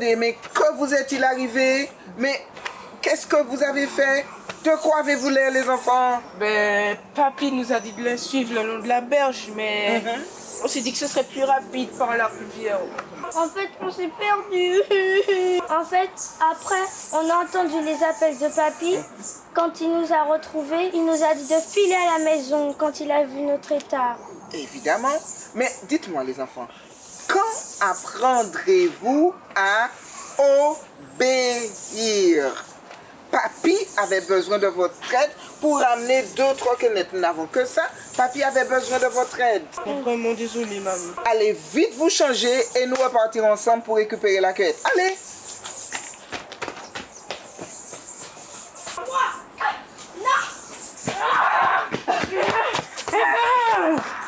attendez, mais que vous est-il arrivé? Mais qu'est-ce que vous avez fait? De quoi avez-vous l'air, les enfants? Ben, papy nous a dit de le suivre le long de la berge, mais on s'est dit que ce serait plus rapide par la rivière. En fait, on s'est perdu. En fait, après, on a entendu les appels de papy. Quand il nous a retrouvés, il nous a dit de filer à la maison quand il a vu notre état. Évidemment. Mais dites-moi, les enfants, quand apprendrez-vous à obéir? Papy avait besoin de votre aide pour amener 2-3 canettes. Nous n'avons que ça. Papy avait besoin de votre aide. Vraiment désolé, maman. Allez vite vous changer et nous repartirons ensemble pour récupérer la cueillette. Allez!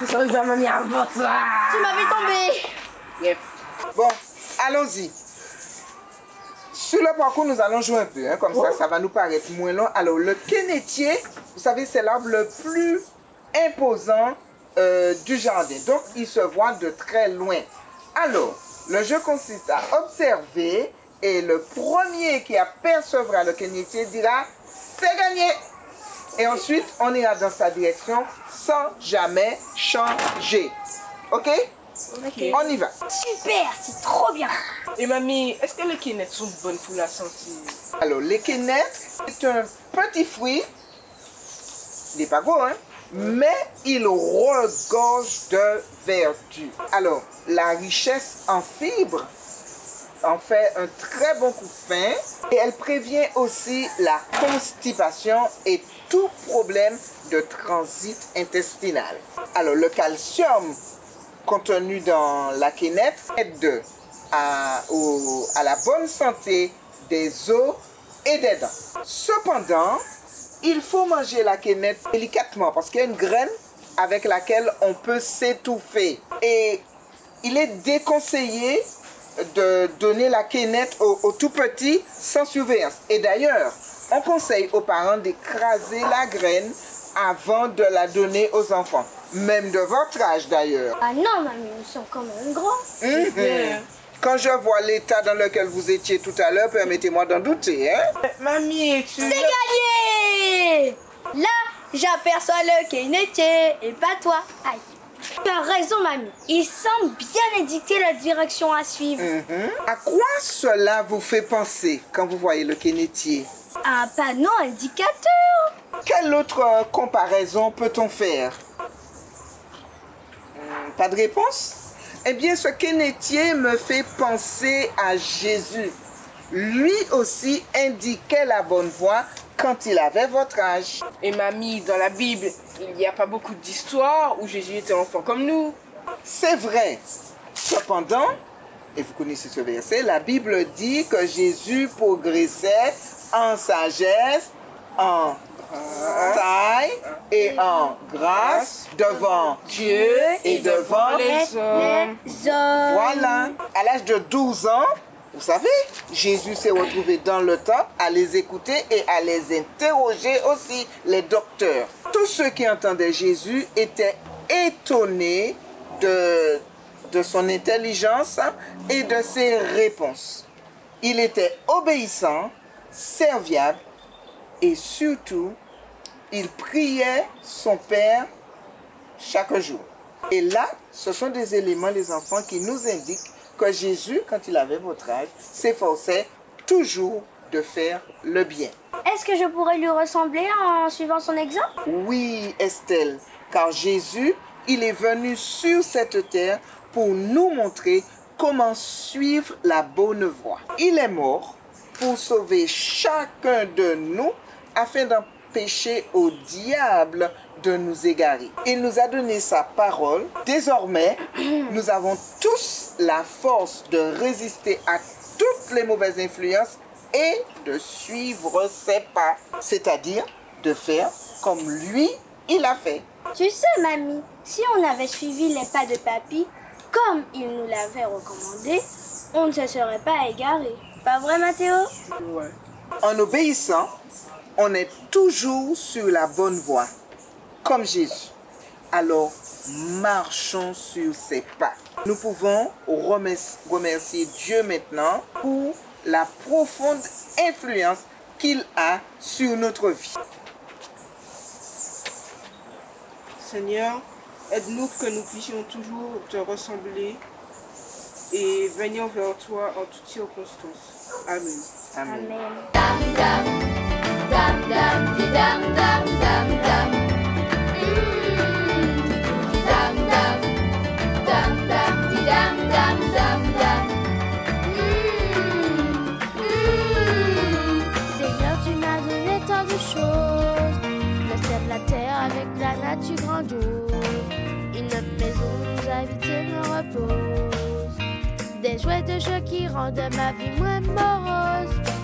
Ça va, maman, à votre. Tu m'avais tombé. Yes. Bon, allons-y. Sur le parcours, nous allons jouer un peu, hein, comme ça va nous paraître moins long. Alors, le quénétier, vous savez, c'est l'arbre le plus imposant du jardin. Donc, il se voit de très loin. Alors, le jeu consiste à observer et le premier qui apercevra le quénétier dira « c'est gagné ». Et ensuite, on ira dans sa direction sans jamais changer. OK? Ok. On y va. Super, c'est trop bien. Et mamie, est-ce que les quénettes sont bonnes pour la santé? Alors, les quénettes, c'est un petit fruit. Il n'est pas gros, hein? Mais il regorge de vertus. Alors, la richesse en fibres en fait un très bon coup de pain. Et elle prévient aussi la constipation et tout problème de transit intestinal. Alors, le calcium contenu dans la quénette aide à la bonne santé des os et des dents. Cependant, il faut manger la quénette délicatement parce qu'il y a une graine avec laquelle on peut s'étouffer. Et il est déconseillé de donner la quénette aux tout petits sans surveillance. Et d'ailleurs, on conseille aux parents d'écraser la graine avant de la donner aux enfants. Même de votre âge d'ailleurs. Ah non, mamie, nous sommes quand même grands. Quand je vois l'état dans lequel vous étiez tout à l'heure, permettez-moi d'en douter, hein? Mamie, tu... C'est gagné! Là, j'aperçois le quénétier et pas toi. Aïe. Tu as raison, mamie. Il semble bien indiquer la direction à suivre. À quoi cela vous fait penser quand vous voyez le quénétier? Un panneau indicateur. Quelle autre comparaison peut-on faire? Pas de réponse? Eh bien, ce quénétier me fait penser à Jésus. Lui aussi indiquait la bonne voie quand il avait votre âge. Et mamie, dans la Bible, il n'y a pas beaucoup d'histoires où Jésus était enfant comme nous. C'est vrai. Cependant, et vous connaissez ce verset, la Bible dit que Jésus progressait en sagesse, en taille et en grâce devant Dieu et devant les hommes. Voilà. À l'âge de 12 ans, vous savez, Jésus s'est retrouvé dans le temple à les écouter et à les interroger aussi, les docteurs. Tous ceux qui entendaient Jésus étaient étonnés de son intelligence et de ses réponses. Il était obéissant, serviable et surtout, il priait son Père chaque jour. Et là, ce sont des éléments, les enfants, qui nous indiquent que Jésus, quand il avait votre âge, s'efforçait toujours de faire le bien. Est-ce que je pourrais lui ressembler en suivant son exemple? Oui, Estelle, car Jésus, il est venu sur cette terre pour nous montrer comment suivre la bonne voie. Il est mort pour sauver chacun de nous afin d'empêcher au diable de nous égarer. Il nous a donné sa parole. Désormais, nous avons tous la force de résister à toutes les mauvaises influences et de suivre ses pas, c'est-à-dire de faire comme lui, il a fait. Tu sais, mamie, si on avait suivi les pas de papy, comme il nous l'avait recommandé, on ne se serait pas égaré. Pas vrai, Mathéo? Ouais. En obéissant, on est toujours sur la bonne voie, comme Jésus. Alors, marchons sur ses pas. Nous pouvons remercier Dieu maintenant pour la profonde influence qu'il a sur notre vie. Seigneur, aide-nous que nous puissions toujours te ressembler et venir vers toi en toutes circonstances. Amen. Amen. Seigneur, tu m'as donné tant de choses, le ciel, la terre avec la nature grandiose. Une maison nous habite et me repose, des jouets de jeux qui rendent ma vie moins morose.